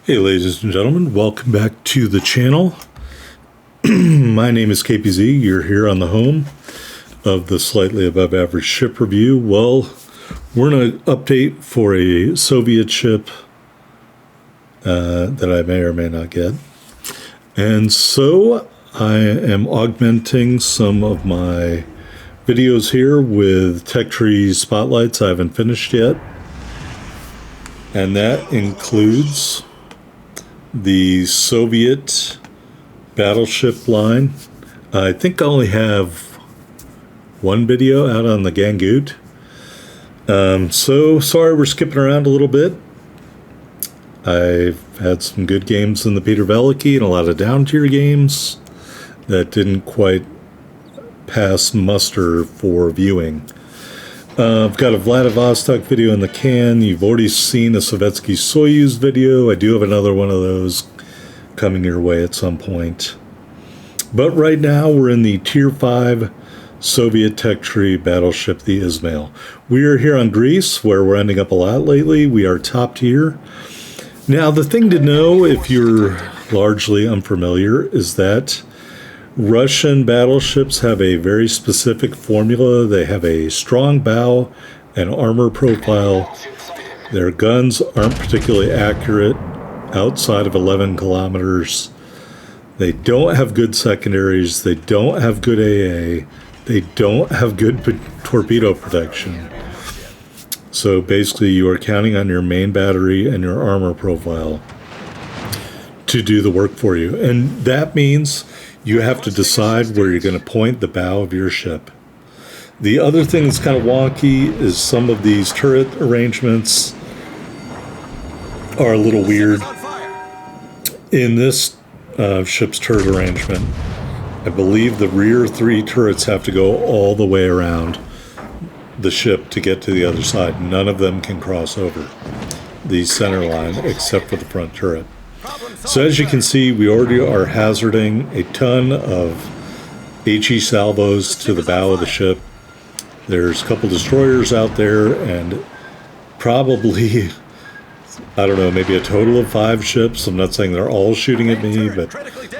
Hey ladies and gentlemen, welcome back to the channel. My name is KPZ. You're here on the home of the Slightly Above Average Ship Review. Well, we're in an update for a Soviet ship that I may or may not get. And so I am augmenting some of my videos here with Tech Tree spotlights I haven't finished yet. And that includes the Soviet Battleship line. I think I only have one video out on the Gangut. So sorry we're skipping around a little bit. I've had some good games in the Peter Veliky and a lot of down tier games that didn't quite pass muster for viewing. I've got a Vladivostok video in the can. You've already seen a Sovietsky Soyuz video. I do have another one of those coming your way at some point. But right now we're in the Tier 5 Soviet Tech Tree battleship, the Izmail. We are here on Greece, where we're ending up a lot lately. We are top tier. Now, the thing to know, if you're largely unfamiliar, is that Russian battleships have a very specific formula. They have a strong bow and armor profile. Their guns aren't particularly accurate outside of 11 kilometers. They don't have good secondaries. They don't have good AA. They don't have good torpedo protection. So basically you are counting on your main battery and your armor profile to do the work for you. And that means you have to decide where you're going to point the bow of your ship. The other thing that's kind of wonky is some of these turret arrangements are a little weird. In this ship's turret arrangement, I believe the rear 3 turrets have to go all the way around the ship to get to the other side. None of them can cross over the center line except for the front turret. So as you can see, we already are hazarding a ton of HE salvos to the bow of the ship. There's a couple destroyers out there and probably, I don't know, maybe a total of 5 ships. I'm not saying they're all shooting at me, but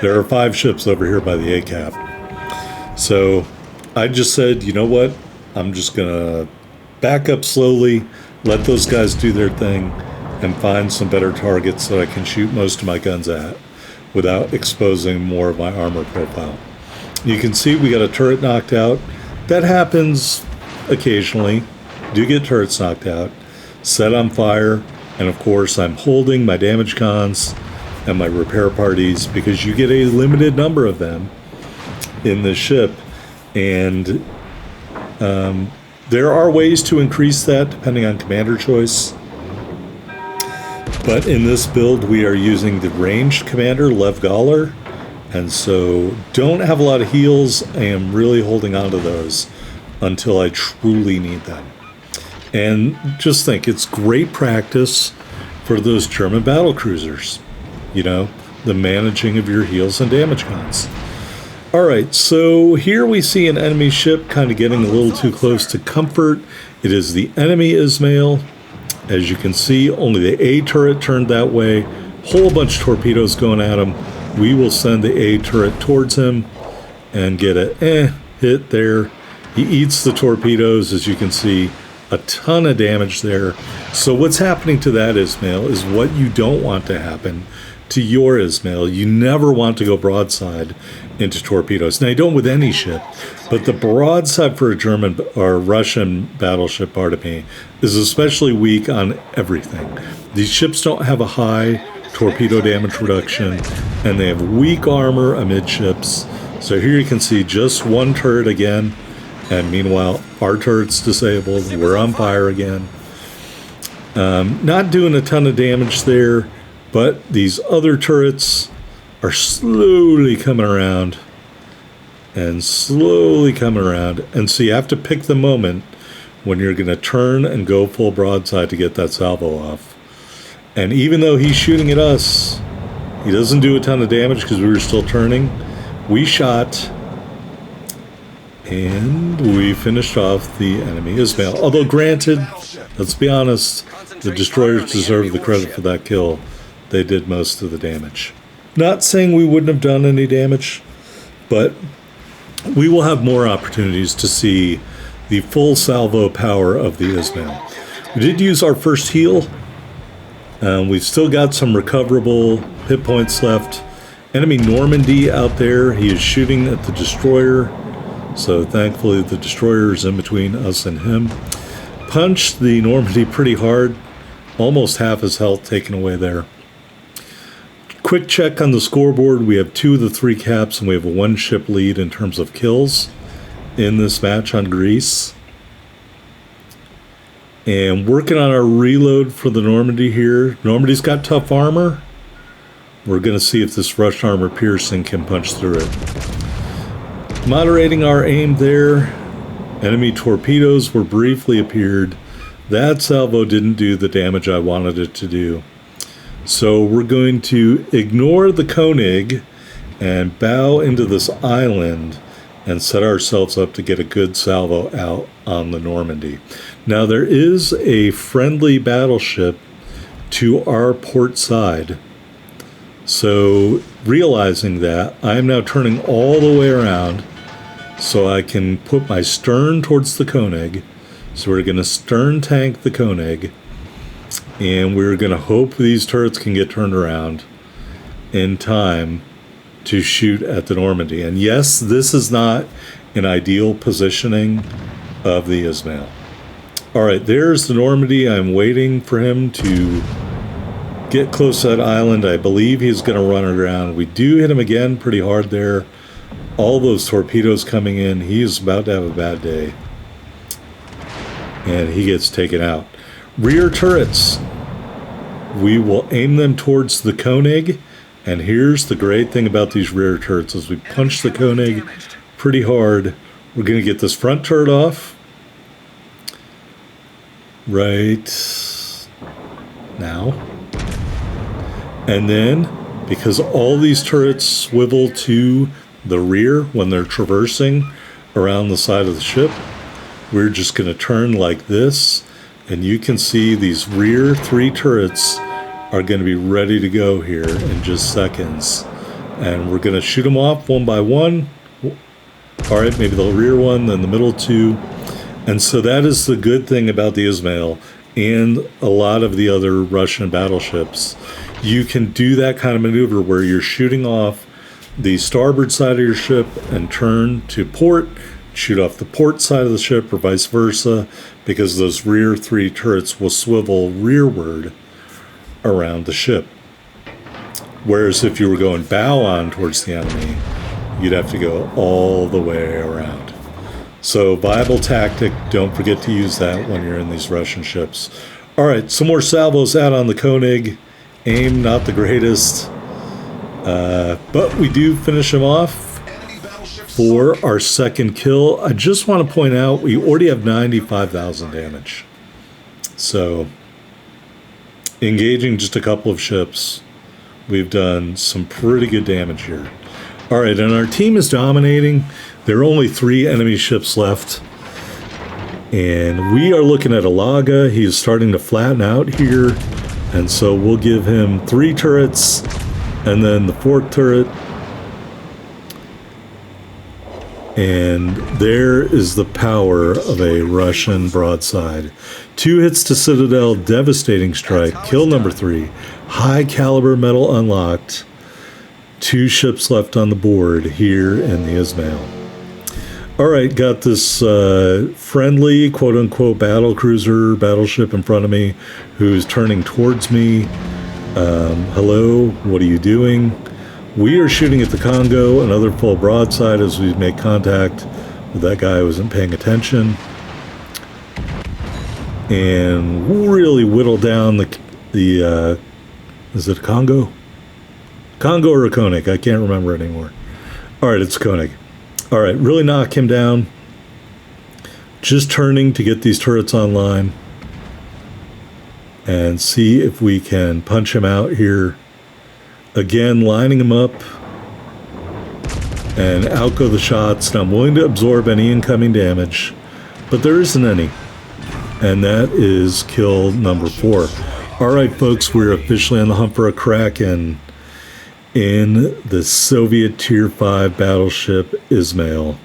there are 5 ships over here by the ACAP. So I just said, you know what? I'm just going to back up slowly, let those guys do their thing, and find some better targets that I can shoot most of my guns at without exposing more of my armor profile. You can see we got a turret knocked out. That happens occasionally. Do get turrets knocked out, set on fire, and of course I'm holding my damage cons and my repair parties because you get a limited number of them in this ship. And there are ways to increase that depending on commander choice. But in this build, we are using the ranged commander, Lev Galler, and so don't have a lot of heals. I am really holding on to those until I truly need them. And just think, it's great practice for those German battle cruisers, you know, the managing of your heals and damage cons. All right, so here we see an enemy ship kind of getting a little too close to comfort. It is the enemy Izmail. As you can see, only the A turret turned that way. Whole bunch of torpedoes going at him. We will send the A turret towards him and get a hit there. He eats the torpedoes, as you can see. A ton of damage there. So what's happening to that Izmail is what you don't want to happen to your Izmail. You never want to go broadside into torpedoes. Now, you don't with any ship, but the broadside for a German or Russian battleship, pardon me, is especially weak on everything. These ships don't have a high torpedo damage reduction, and they have weak armor amidships. So here you can see just one turret again, and meanwhile, our turret's disabled. We're on fire again. Not doing a ton of damage there, but these other turrets are slowly coming around and slowly coming around. And so you have to pick the moment when you're going to turn and go full broadside to get that salvo off. And even though he's shooting at us, he doesn't do a ton of damage because we were still turning. We shot and we finished off the enemy Izmail. Although granted, let's be honest, the destroyers deserve the credit for that kill. they did most of the damage. Not saying we wouldn't have done any damage, but we will have more opportunities to see the full salvo power of the Izmail. We did use our first heal. We've still got some recoverable hit points left. Enemy Normandy out there. He is shooting at the destroyer. So thankfully the destroyer is in between us and him. Punched the Normandy pretty hard. Almost half his health taken away there. Quick check on the scoreboard. We have 2 of the 3 caps, and we have a 1-ship lead in terms of kills in this match on Greece. And working on our reload for the Normandy here. Normandy's got tough armor. We're going to see if this rush armor piercing can punch through it. Moderating our aim there. Enemy torpedoes were briefly appeared. That salvo didn't do the damage I wanted it to do. So we're going to ignore the Koenig and bow into this island and set ourselves up to get a good salvo out on the Normandy. Now there is a friendly battleship to our port side. So realizing that, I am now turning all the way around so I can put my stern towards the Koenig. So we're going to stern tank the Koenig. And we're going to hope these turrets can get turned around in time to shoot at the Normandy. And yes, this is not an ideal positioning of the Izmail. All right, there's the Normandy. I'm waiting for him to get close to that island. I believe he's going to run around. We do hit him again pretty hard there. All those torpedoes coming in. He's about to have a bad day. And he gets taken out. Rear turrets. We will aim them towards the Koenig. And here's the great thing about these rear turrets. As we punch the Koenig pretty hard, we're going to get this front turret off. Right now. And then, because all these turrets swivel to the rear when they're traversing around the side of the ship, we're just going to turn like this. And you can see these rear 3 turrets are going to be ready to go here in just seconds. And we're going to shoot them off one by one. All right, maybe the rear one, then the middle 2. And so that is the good thing about the Izmail and a lot of the other Russian battleships. You can do that kind of maneuver where you're shooting off the starboard side of your ship and turn to port, shoot off the port side of the ship or vice versa, because those rear 3 turrets will swivel rearward around the ship. Whereas if you were going bow on towards the enemy, you'd have to go all the way around. So viable tactic, don't forget to use that when you're in these Russian ships. All right, some more salvos out on the Koenig. Aim not the greatest, but we do finish him off for our second kill. I just want to point out we already have 95,000 damage. So engaging just a couple of ships, we've done some pretty good damage here. All right, and our team is dominating. There are only 3 enemy ships left. And we are looking at Alaga. He's starting to flatten out here. And so we'll give him 3 turrets and then the 4th turret. And there is the power of a Russian broadside. 2 hits to Citadel, devastating strike, kill number 3, high caliber metal unlocked. 2 ships left on the board here in the Izmail. All right, got this friendly, quote-unquote, battle cruiser, battleship in front of me who's turning towards me. Hello, what are you doing? We are shooting at the Congo, another full broadside as we make contact with that guy who wasn't paying attention. And really whittle down the is it a Congo? Congo or a Koenig? I can't remember anymore. All right, it's Koenig. All right, really knock him down. Just turning to get these turrets online and see if we can punch him out here. Again, lining him up and out go the shots. Now I'm willing to absorb any incoming damage, but there isn't any. And that is kill number 4. All right, folks, we're officially on the hunt for a Kraken in the Soviet Tier 5 battleship Izmail.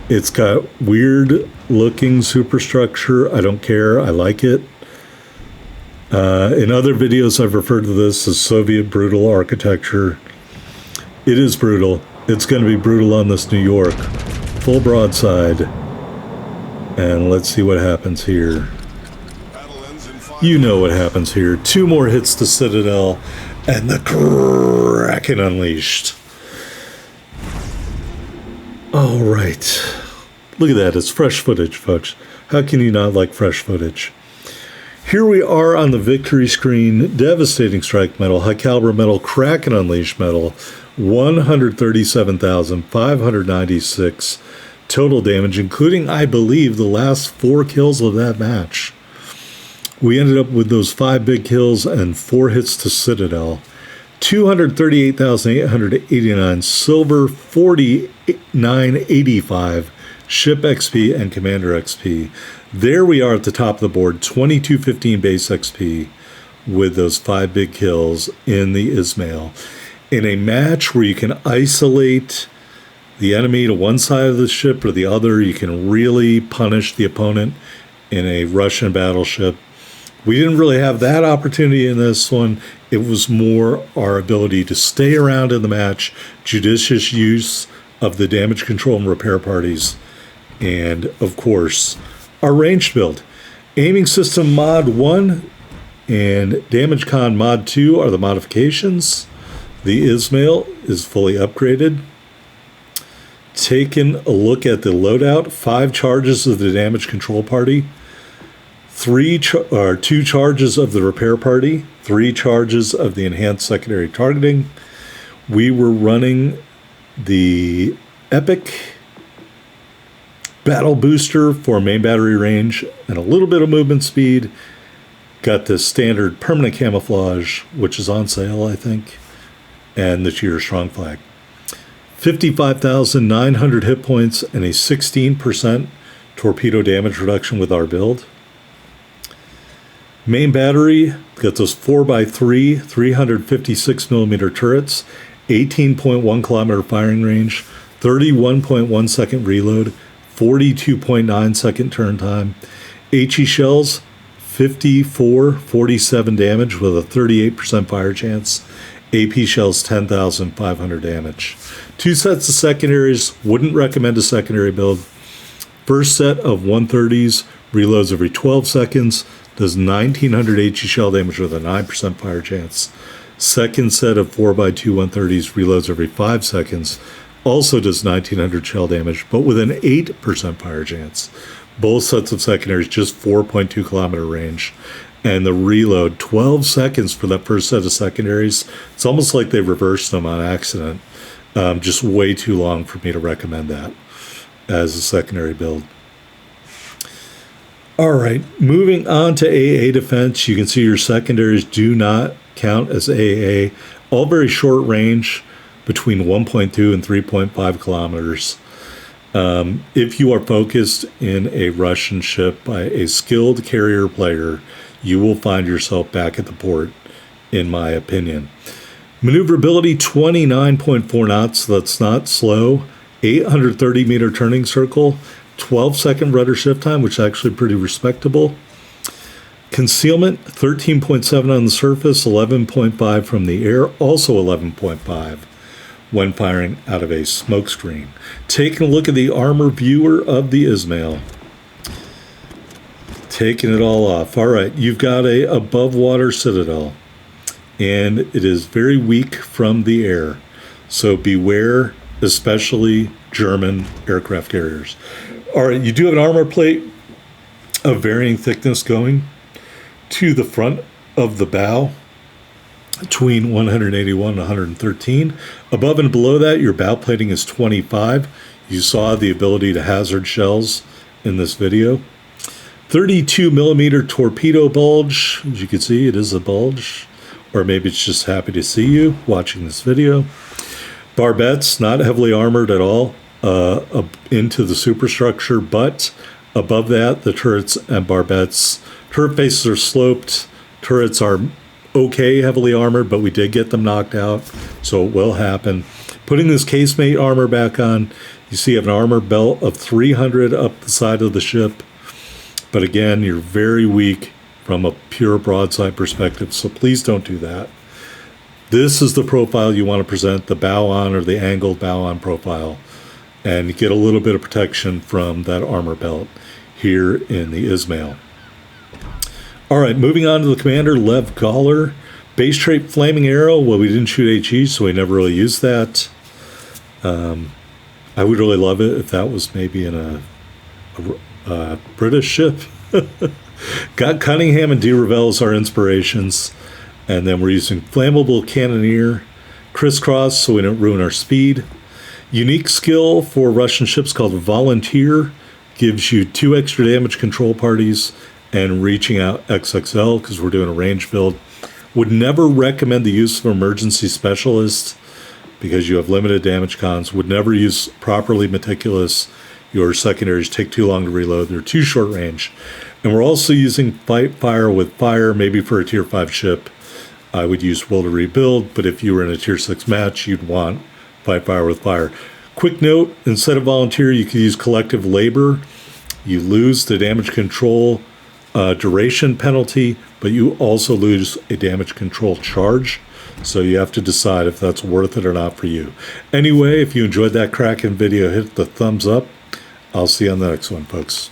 It's got weird-looking superstructure. I don't care. I like it. In other videos, I've referred to this as Soviet brutal architecture. It is brutal. It's going to be brutal on this New York. Full broadside. And let's see what happens here. You know what happens here. 2 more hits to Citadel, and the Kraken unleashed. All right. Look at that. It's fresh footage, folks. How can you not like fresh footage? Here we are on the victory screen. Devastating strike metal, high caliber metal, Kraken unleashed metal, 137,596 total damage, including, I believe, the last 4 kills of that match. We ended up with those 5 big kills and 4 hits to Citadel. 238,889 silver, 4985 ship XP and commander XP. There we are at the top of the board, 2215 base XP with those 5 big kills in the Izmail. In a match where you can isolate the enemy to one side of the ship or the other, you can really punish the opponent in a Russian battleship. We didn't really have that opportunity in this one. It was more our ability to stay around in the match, judicious use of the damage control and repair parties, and, of course, our ranged build. Aiming System Mod 1 and Damage Con Mod 2 are the modifications. The Izmail is fully upgraded. Taking a look at the loadout, 5 charges of the damage control party, 2 charges of the repair party, 3 charges of the enhanced secondary targeting. We were running the Epic Battle Booster for main battery range and a little bit of movement speed. Got the standard permanent camouflage, which is on sale, I think, and the Cheer Strong Flag. 55,900 hit points and a 16% torpedo damage reduction with our build. Main battery, got those 4x3 356mm turrets, 18.1 kilometer firing range, 31.1 second reload, 42.9 second turn time. HE shells, 47 damage with a 38% fire chance. AP shells, 10,500 damage. 2 sets of secondaries, wouldn't recommend a secondary build. First set of 130s, reloads every 12 seconds, does 1900 HE shell damage with a 9% fire chance. Second set of 4x2 130s, reloads every 5 seconds, also does 1900 shell damage, but with an 8% fire chance. Both sets of secondaries, just 4.2 kilometer range. And the reload, 12 seconds for that first set of secondaries. It's almost like they reversed them on accident. Just way too long for me to recommend that as a secondary build. All right, moving on to AA defense. You can see your secondaries do not count as AA. All very short range, between 1.2 and 3.5 kilometers. If you are focused in a Russian ship by a skilled carrier player, you will find yourself back at the port, in my opinion. Maneuverability, 29.4 knots. That's not slow. 830 meter turning circle. 12-second rudder shift time, which is actually pretty respectable. Concealment, 13.7 on the surface, 11.5 from the air, also 11.5 when firing out of a smoke screen. Taking a look at the armor viewer of the Izmail. Taking it all off. All right, you've got a above water citadel, and it is very weak from the air. So beware, especially German aircraft carriers. All right, you do have an armor plate of varying thickness going to the front of the bow between 181 and 113. Above and below that, your bow plating is 25. You saw the ability to hazard shells in this video. 32 millimeter torpedo bulge. As you can see, it is a bulge, or maybe it's just happy to see you watching this video. Barbettes, not heavily armored at all into the superstructure, but above that, the turrets and barbettes, turret faces are sloped Turrets are okay, heavily armored, but we did get them knocked out, so it will happen. Putting this casemate armor back on, you see you have an armor belt of 300 up the side of the ship. But again, you're very weak from a pure broadside perspective, so please don't do that. This is the profile you want to present, the bow on or the angled bow on profile, and get a little bit of protection from that armor belt here in the Izmail. All right, moving on to the commander, Lev Gawler. Base trait Flaming Arrow. Well, we didn't shoot HE, so we never really used that. I would really love it if that was maybe in a British ship. Got Cunningham and de Revel as our inspirations. And then we're using Flammable Cannoneer, Crisscross so we don't ruin our speed. Unique skill for Russian ships called Volunteer. Gives you 2 extra damage control parties and reaching out XXL because we're doing a range build. Would never recommend the use of Emergency Specialist because you have limited damage cons. Would never use Properly Meticulous. Your secondaries take too long to reload. They're too short range. And we're also using Fight Fire with Fire, maybe for a Tier 5 ship. I would use Will to Rebuild, but if you were in a Tier 6 match, you'd want Fight Fire with Fire. Quick note, instead of Volunteer, you could use Collective Labor. You lose the damage control duration penalty, but you also lose a damage control charge. So you have to decide if that's worth it or not for you. Anyway, if you enjoyed that Kraken video, hit the thumbs up. I'll see you on the next one, folks.